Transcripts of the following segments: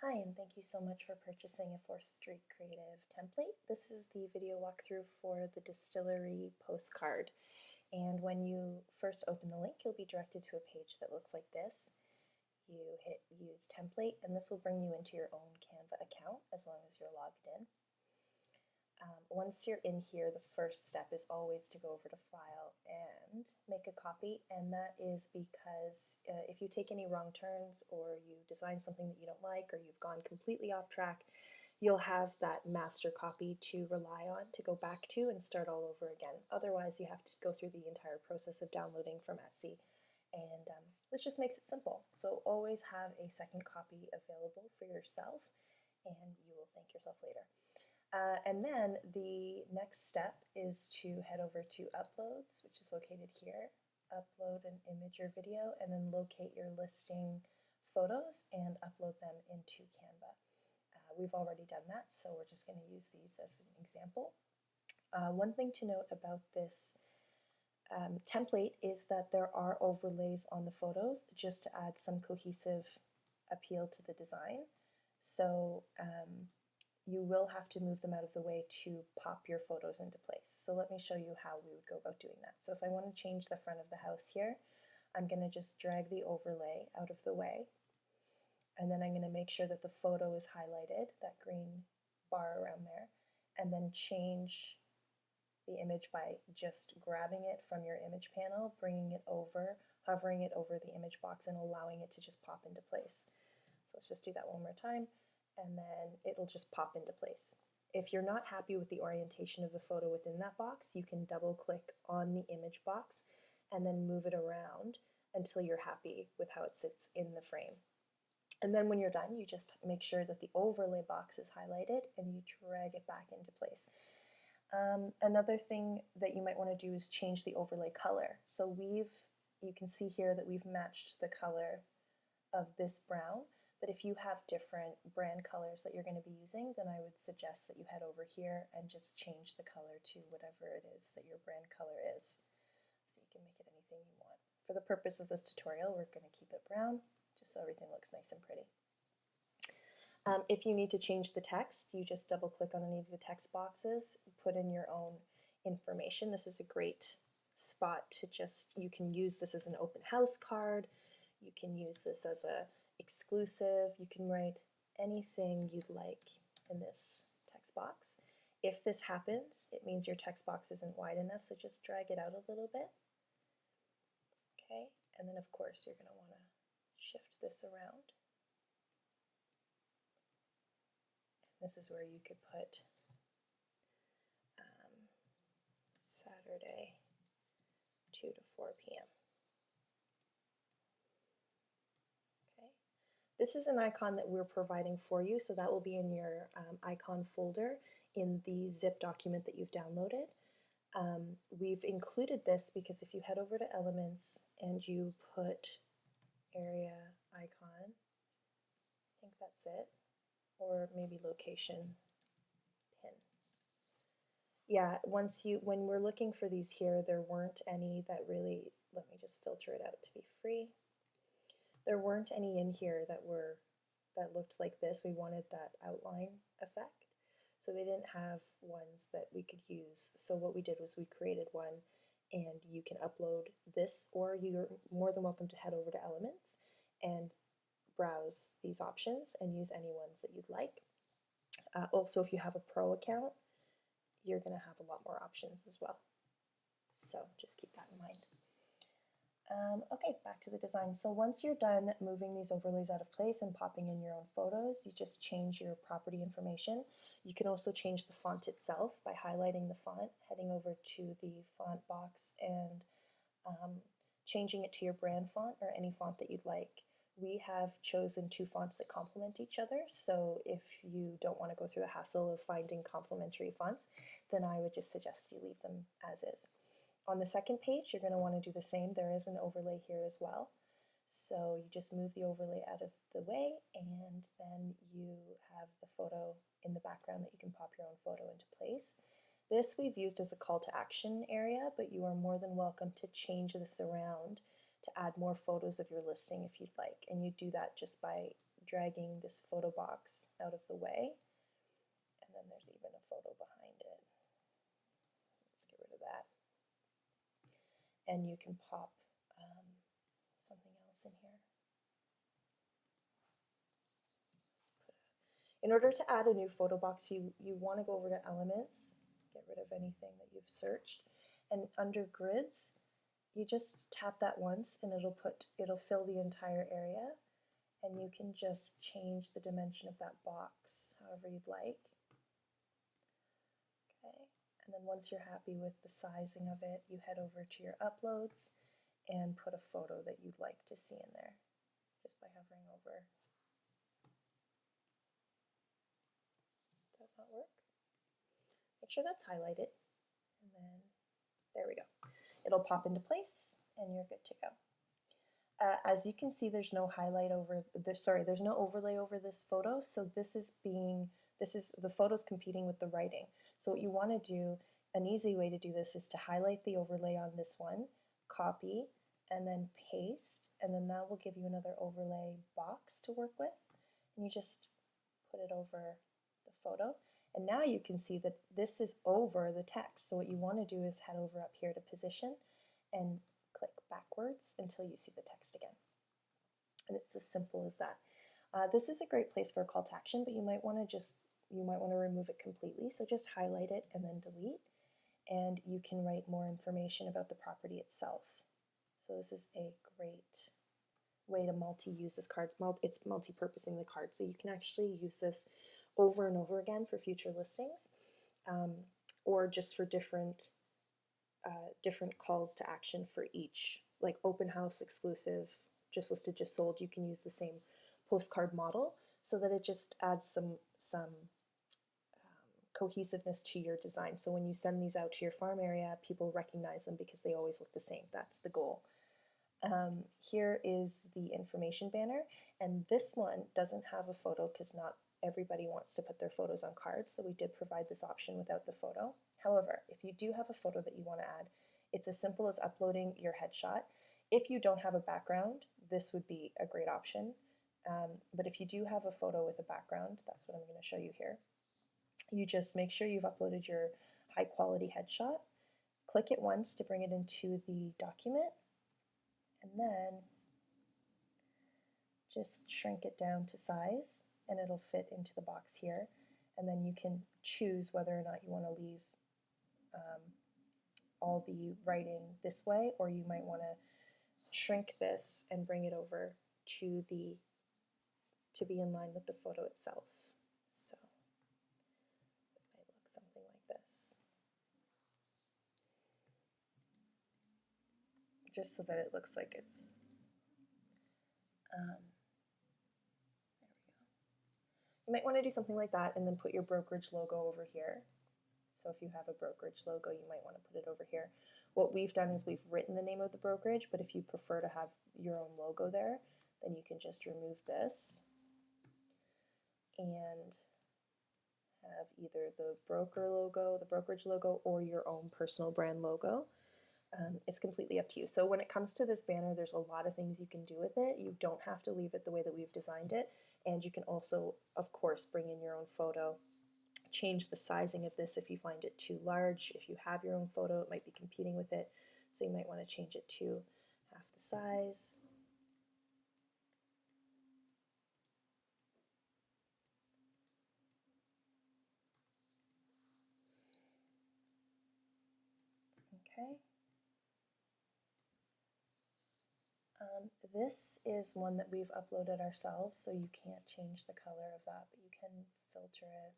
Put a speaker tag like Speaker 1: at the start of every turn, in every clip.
Speaker 1: Hi, and thank you so much for purchasing a 4th Street Creative template. This is the video walkthrough for the Distillery Postcard. And when you first open the link, you'll be directed to a page that looks like this. You hit Use Template, and this will bring you into your own Canva account as long as you're logged in. Once you're in here, the first step is always to go over to File and make a copy, and that is because if you take any wrong turns or you design something that you don't like or you've gone completely off track, you'll have that master copy to rely on to go back to and start all over again. Otherwise, you have to go through the entire process of downloading from Etsy, and this just makes it simple. So always have a second copy available for yourself, and you will thank yourself later. And then the next step is to head over to Uploads, which is located here, upload an image or video, and then locate your listing photos and upload them into Canva. We've already done that, so we're just going to use these as an example. One thing to note about this template is that there are overlays on the photos just to add some cohesive appeal to the design. So you will have to move them out of the way to pop your photos into place. So let me show you how we would go about doing that. So if I want to change the front of the house here, I'm going to just drag the overlay out of the way, and then I'm going to make sure that the photo is highlighted, that green bar around there, and then change the image by just grabbing it from your image panel, bringing it over, hovering it over the image box, and allowing it to just pop into place. So let's just do that one more time, and then it'll just pop into place. If you're not happy with the orientation of the photo within that box, you can double click on the image box and then move it around until you're happy with how it sits in the frame. And then when you're done, you just make sure that the overlay box is highlighted and you drag it back into place. Another thing that you might want to do is change the overlay color. So you can see here that we've matched the color of this brown, but if you have different brand colors that you're going to be using, then I would suggest that you head over here and just change the color to whatever it is that your brand color is. So you can make it anything you want. For the purpose of this tutorial, we're going to keep it brown, just so everything looks nice and pretty. If you need to change the text, you just double click on any of the text boxes, put in your own information. This is a great spot to you can use this as an open house card, you can use this as a exclusive, you can write anything you'd like in this text box. If this happens, it means your text box isn't wide enough, so just drag it out a little bit. Okay, and then of course you're going to want to shift this around. This is where you could put Saturday 2 to 4 p.m. Okay. This is an icon that we're providing for you, so that will be in your icon folder in the zip document that you've downloaded. We've included this because if you head over to Elements and you put area icon, I think that's it, or maybe location pin. Yeah, when we're looking for these here, there weren't any that really, let me just filter it out to be free. There weren't any in here that looked like this. We wanted that outline effect. So they didn't have ones that we could use. So what we did was we created one, and you can upload this, or you're more than welcome to head over to Elements and browse these options and use any ones that you'd like. Also, if you have a pro account, you're going to have a lot more options as well. So just keep that in mind. Okay, back to the design. So once you're done moving these overlays out of place and popping in your own photos, you just change your property information. You can also change the font itself by highlighting the font, heading over to the font box and changing it to your brand font or any font that you'd like. We have chosen 2 fonts that complement each other, so if you don't want to go through the hassle of finding complementary fonts, then I would just suggest you leave them as is. On the second page, you're going to want to do the same. There is an overlay here as well. So you just move the overlay out of the way, and then you have the photo in the background that you can pop your own photo into place. This we've used as a call to action area, but you are more than welcome to change this around to add more photos of your listing if you'd like. And you do that just by dragging this photo box out of the way. And then there's even a photo behind it. Let's get rid of that. And you can pop something else in here. In order to add a new photo box, you want to go over to Elements, get rid of anything that you've searched, and under Grids, you just tap that once and it'll fill the entire area, and you can just change the dimension of that box however you'd like. Okay, and then once you're happy with the sizing of it, you head over to your uploads and put a photo that you'd like to see in there just by hovering over. Does that work? Make sure that's highlighted, and then there we go. It'll pop into place and you're good to go. As you can see, there's no highlight over this, there's no overlay over this photo, so the photo's competing with the writing. So what you want to do, an easy way to do this is to highlight the overlay on this one, copy, and then paste, and then that will give you another overlay box to work with, and you just put it over the photo. And now you can see that this is over the text. So what you want to do is head over up here to Position and click backwards until you see the text again. And it's as simple as that. This is a great place for a call to action, but you might want to remove it completely. So just highlight it and then delete, and you can write more information about the property itself. So this is a great way to multi-use this card. It's multi-purposing the card, so you can actually use this over and over again for future listings, or just for different calls to action for each, like open house, exclusive, just listed, just sold. You can use the same postcard model so that it just adds some cohesiveness to your design. So when you send these out to your farm area, people recognize them because they always look the same. That's the goal. Here is the information banner, and this one doesn't have a photo because not everybody wants to put their photos on cards, so we did provide this option without the photo. However, if you do have a photo that you want to add, it's as simple as uploading your headshot. If you don't have a background, this would be a great option, but if you do have a photo with a background, that's what I'm going to show you here. You just make sure you've uploaded your high quality headshot, click it once to bring it into the document, and then just shrink it down to size, and it'll fit into the box here. And then you can choose whether or not you want to leave all the writing this way, or you might want to shrink this and bring it over to be in line with the photo itself. So it might look something like this, just so that it looks like it's there we go. You might want to do something like that and then put your brokerage logo over here. So if you have a brokerage logo, you might want to put it over here. What we've done is we've written the name of the brokerage, but if you prefer to have your own logo there, then you can just remove this and have either the broker logo, the brokerage logo, or your own personal brand logo. It's completely up to you. So when it comes to this banner, there's a lot of things you can do with it. You don't have to leave it the way that we've designed it, and you can also, of course, bring in your own photo. Change the sizing of this if you find it too large. If you have your own photo, it might be competing with it, so you might want to change it to half the size. Okay. This is one that we've uploaded ourselves, so you can't change the color of that, but you can filter it.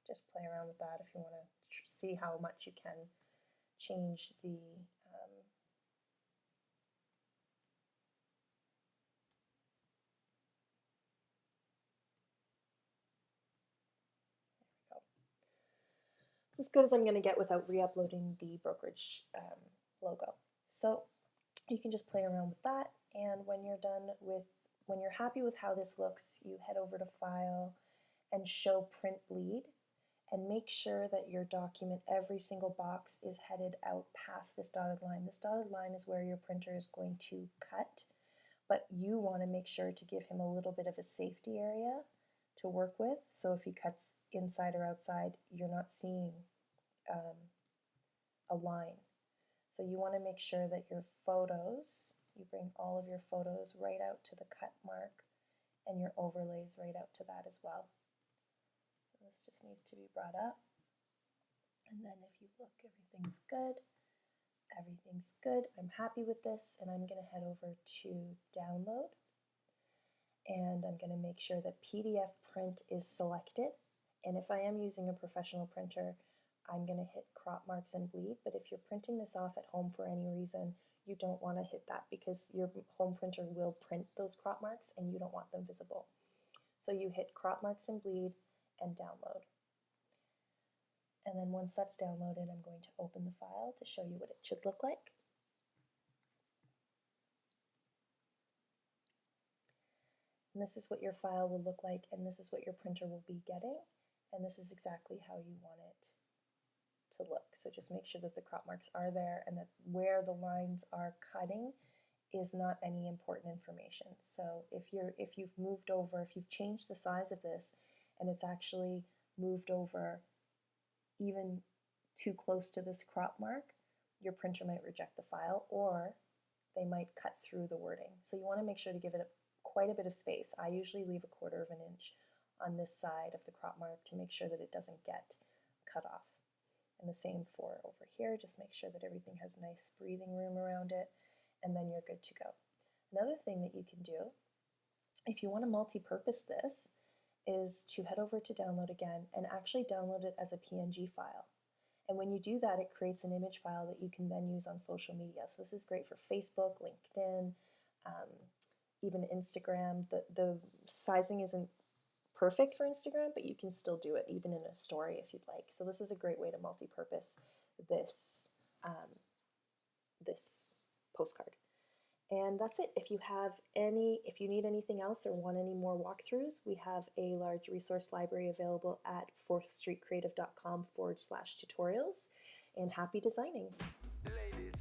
Speaker 1: Just play around with that if you want to see how much you can change the It's as good as I'm going to get without re-uploading the brokerage logo. So you can just play around with that, and when you're happy with how this looks, you head over to File and Show Print Bleed, and make sure that your document, every single box is headed out past this dotted line. This dotted line is where your printer is going to cut, but you want to make sure to give him a little bit of a safety area to work with, so if he cuts inside or outside, you're not seeing a line. So you want to make sure that your photos, you bring all of your photos right out to the cut mark, and your overlays right out to that as well. So this just needs to be brought up. And then if you look, everything's good. Everything's good. I'm happy with this, and I'm going to head over to download. And I'm going to make sure that PDF print is selected. And if I am using a professional printer, I'm going to hit crop marks and bleed. But if you're printing this off at home for any reason, you don't want to hit that, because your home printer will print those crop marks and you don't want them visible. So you hit crop marks and bleed and download. And then once that's downloaded, I'm going to open the file to show you what it should look like. And this is what your file will look like, and this is what your printer will be getting, and this is exactly how you want it to look. So just make sure that the crop marks are there, and that where the lines are cutting is not any important information. So if you've moved over, if you've changed the size of this and it's actually moved over even too close to this crop mark, your printer might reject the file, or they might cut through the wording. So you want to make sure to give it quite a bit of space. I usually leave 1/4 of an inch on this side of the crop mark to make sure that it doesn't get cut off. And the same for over here, just make sure that everything has nice breathing room around it, and then you're good to go. Another thing that you can do, if you want to multi-purpose this, is to head over to download again and actually download it as a PNG file. And when you do that, it creates an image file that you can then use on social media. So this is great for Facebook, LinkedIn, even Instagram. The sizing isn't perfect for Instagram, but you can still do it even in a story if you'd like. So this is a great way to multi-purpose this, this postcard. And that's it. If you need anything else or want any more walkthroughs, we have a large resource library available at 4thstreetcreative.com/tutorials. And happy designing.
Speaker 2: Ladies.